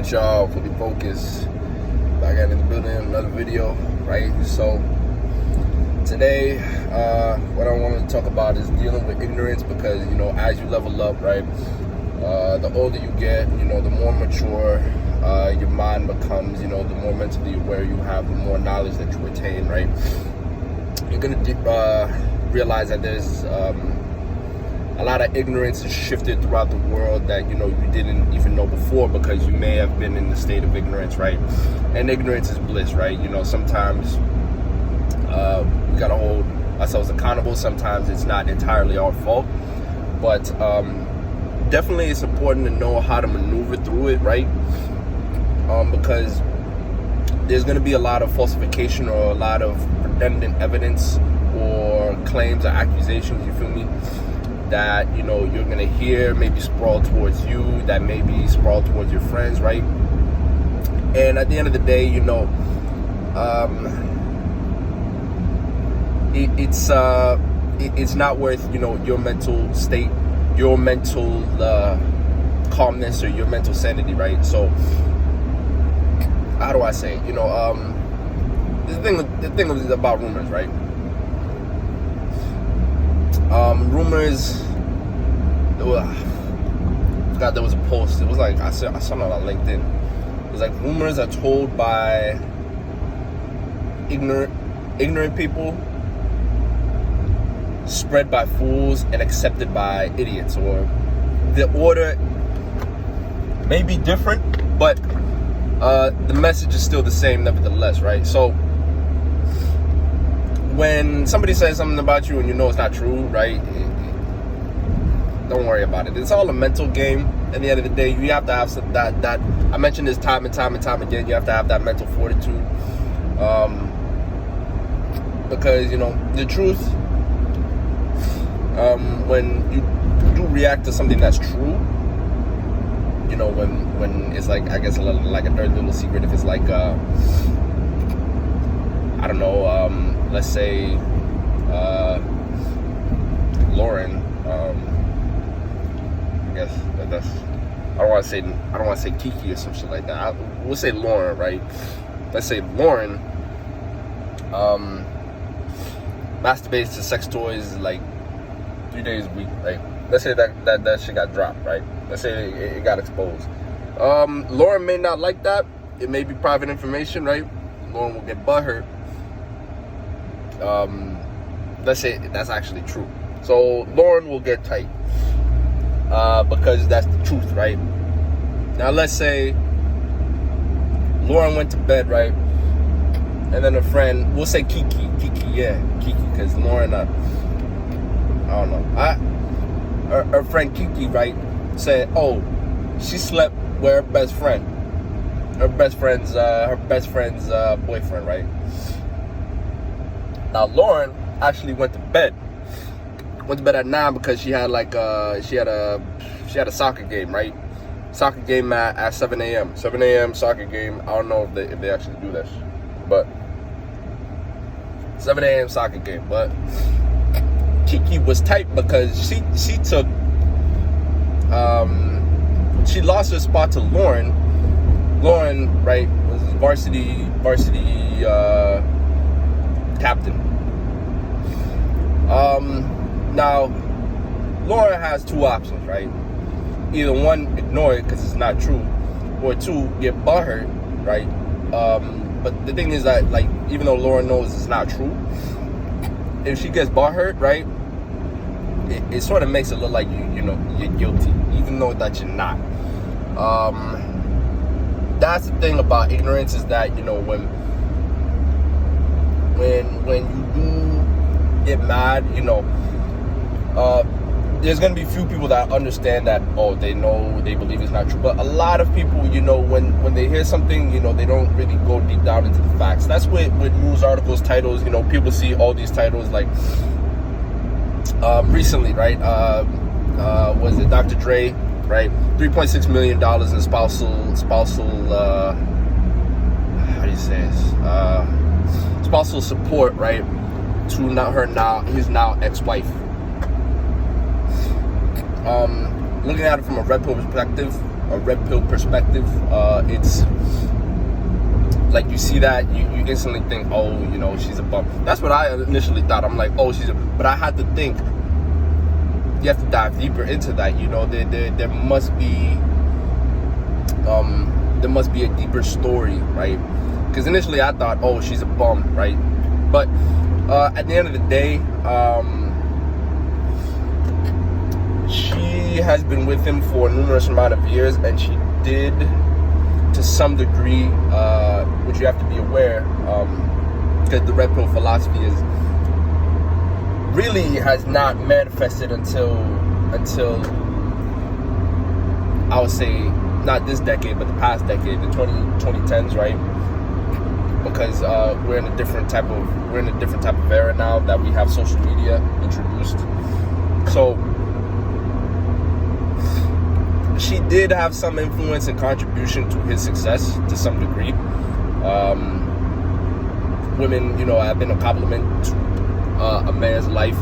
with y'all, fully focused. Back in the building, another video, right? So today, what I wanted to talk about is dealing with ignorance, because as you level up, right, the older you get, the more mature your mind becomes, the more mentally aware you have, the more knowledge that you attain, right? You're gonna realize that there's a lot of ignorance is shifted throughout the world that you didn't even know before, because you may have been in the state of ignorance, right? And ignorance is bliss, right? Sometimes we gotta hold ourselves accountable. Sometimes it's not entirely our fault, but definitely it's important to know how to maneuver through it, right? Because there's going to be a lot of falsification or a lot of redundant evidence or claims or accusations, you feel me, that you're going to hear maybe sprawl towards you, that maybe sprawl towards your friends, right? And at the end of the day, it's not worth your mental state, your mental calmness, or your mental sanity, right? So how do I say it? The thing is about rumors, right? Rumors. God, there was a post. It was like I saw it on LinkedIn. It was like rumors are told by ignorant people, spread by fools, and accepted by idiots. Or the order may be different, but the message is still the same nevertheless, right? So when somebody says something about you and it's not true, right, don't worry about it. It's all a mental game. At the end of the day, you have to have that I mentioned this time and time again, you have to have that mental fortitude, because the truth, when you do react to something that's true, when it's like, I guess, like a dirty little secret, if it's like I don't know, let's say Lauren, I guess that's, I don't want to say Kiki or some shit like that. We'll say Lauren, right? Let's say Lauren masturbates to sex toys like 3 days a week, right? Let's say that shit got dropped, right? Let's say it got exposed. Lauren may not like that. It may be private information, right? Lauren will get butthurt. Let's say that's actually true. So Lauren will get tight, because that's the truth, right? Now let's say Lauren went to bed, right? And then a friend, we'll say Kiki, because Lauren, I don't know. Her friend Kiki, right, said, oh, she slept with her best friend. Her best friend's boyfriend, right? Now Lauren actually went to bed at 9 because she had she had a soccer game, right? Soccer game at 7 a.m. 7 a.m. soccer game. I don't know if they actually do this, but 7 a.m. soccer game. But Kiki was tight because she took she lost her spot to Lauren. Lauren, right, was varsity captain. Now Lauren has two options, right? Either one, ignore it because it's not true, or two, get butthurt, right? But the thing is that, like, even though Lauren knows it's not true, if she gets butthurt, right, it sort of makes it look like you're guilty, even though that you're not. That's the thing about ignorance, is that when you do get mad, there's gonna be few people that understand that, oh, they believe it's not true. But a lot of people, when they hear something, they don't really go deep down into the facts. That's with news articles, titles. People see all these titles, like recently, right? Was it Dr. Dre, right? $3.6 million in spousal how do you say this? Spousal support, right? To his now ex-wife. Looking at it from a red pill perspective, a red pill perspective, it's like you see that, you instantly think, oh, you know, she's a bum. That's what I initially thought. I'm like, oh, but I had to think, you have to dive deeper into that. You know, there must be a deeper story, right? Because initially I thought, oh, she's a bum, right? But at the end of the day, she has been with him for a numerous amount of years, and she did, to some degree, which you have to be aware, because the red pill philosophy has not manifested until I would say not this decade, but the past decade, the 2010s, right? Because we're in a different type of era now that we have social media introduced. So she did have some influence and contribution to his success to some degree. Women, you know, have been a compliment to a man's life,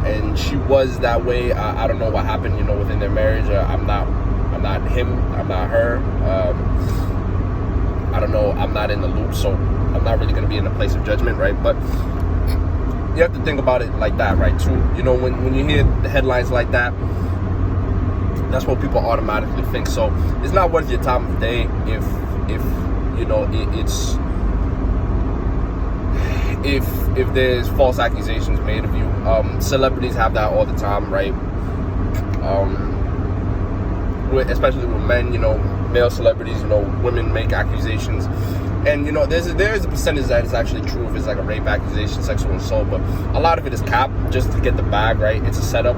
and she was that way. I don't know what happened, you know, within their marriage. I'm not him. I'm not her. I don't know. I'm not in the loop, so I'm not really going to be in a place of judgment, right? But you have to think about it like that, right? Too, you know, when you hear the headlines like that, that's what people automatically think. So it's not worth your time of day if you know if there's false accusations made of you. Celebrities have that all the time, right? Especially with men, you know, male celebrities, you know, women make accusations, and you know, there is a percentage that is actually true if it's like a rape accusation, sexual assault, but a lot of it is cap just to get the bag, right? It's a setup.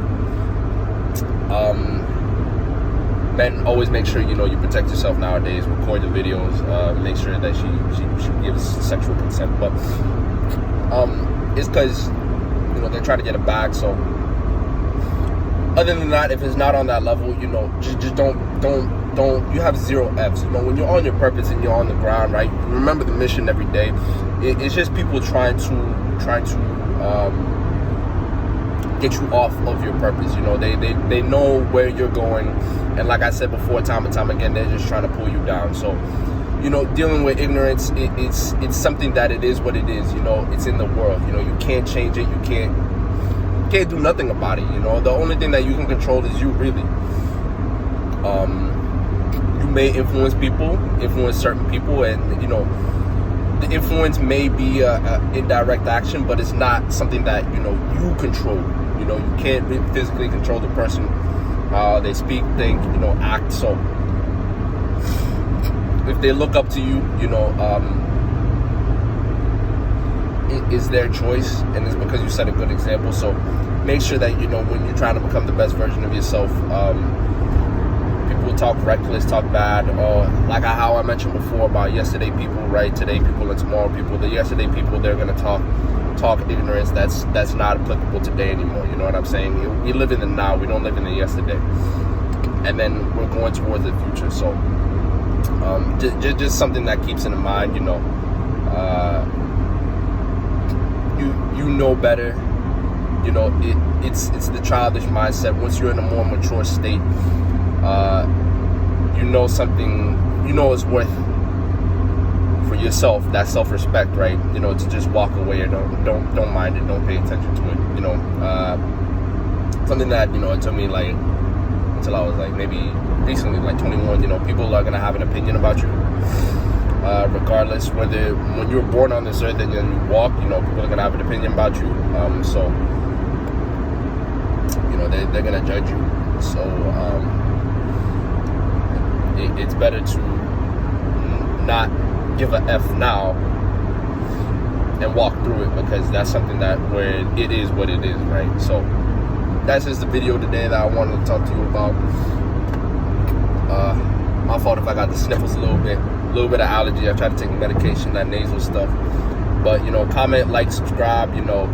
Men always make sure, you know, you protect yourself nowadays. Record the videos. Make sure that she gives sexual consent. But it's because, you know, they're trying to get a bag. So other than that, if it's not on that level, you know, just don't. You have zero F's. You know, when you're on your purpose and you're on the ground, right? Remember the mission every day. It's just people trying to get you off of your purpose. You know, they know where you're going, and like I said before, time and time again, they're just trying to pull you down. So, you know, dealing with ignorance, it's something that it is what it is. You know, it's in the world. You know, you can't change it. You can't do nothing about it. You know, the only thing that you can control is you, really. You may influence certain people, and you know, the influence may be a indirect action, but it's not something that, you know, you control. You know, you can't physically control the person, how they speak, think, you know, act. So if they look up to you, you know, it is their choice, and it's because you set a good example. So make sure that, you know, when you're trying to become the best version of yourself, people talk reckless, talk bad, or like how I mentioned before about yesterday people, right? Today people and tomorrow people. The yesterday people, they're gonna talk ignorance that's not applicable today anymore. You know what I'm saying? We live in the now. We don't live in the yesterday, and then we're going towards the future. So just something that keeps in mind. You know, you know better. You know, it's the childish mindset. Once you're in a more mature state, you know something, you know it's worth for yourself, that self-respect, right? You know, to just walk away or don't mind it, don't pay attention to it. You know, something that, you know, it took me like until I was like maybe recently, like 21. You know, people are gonna have an opinion about you, regardless whether when you were born on this earth and then you walk. You know, people are gonna have an opinion about you. So you know, they're gonna judge you. So it's better to not give a F now and walk through it, because that's something that where it is what it is, right? So that's just the video today that I wanted to talk to you about. My fault if I got the sniffles a little bit of allergy. I try to take medication, that nasal stuff. But you know, comment, like, subscribe. You know,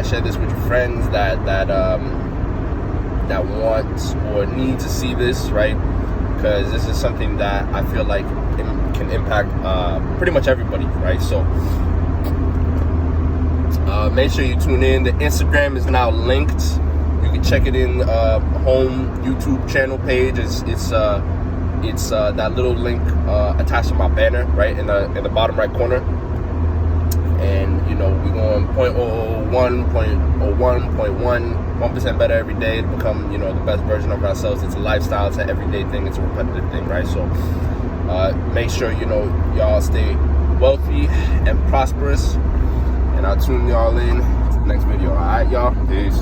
share this with your friends that want or need to see this, right? Because this is something that I feel like it can impact pretty much everybody, right? So make sure you tune in. The Instagram is now linked You can check it in home YouTube channel page. It's that little link attached to my banner, right in the bottom right corner. And we're going 0.001, 0.01, 1% better every day to become the best version of ourselves. It's a lifestyle, it's an everyday thing, it's a repetitive thing, right? So make sure y'all stay wealthy and prosperous, and I'll tune y'all in to the next video. All right, y'all, peace.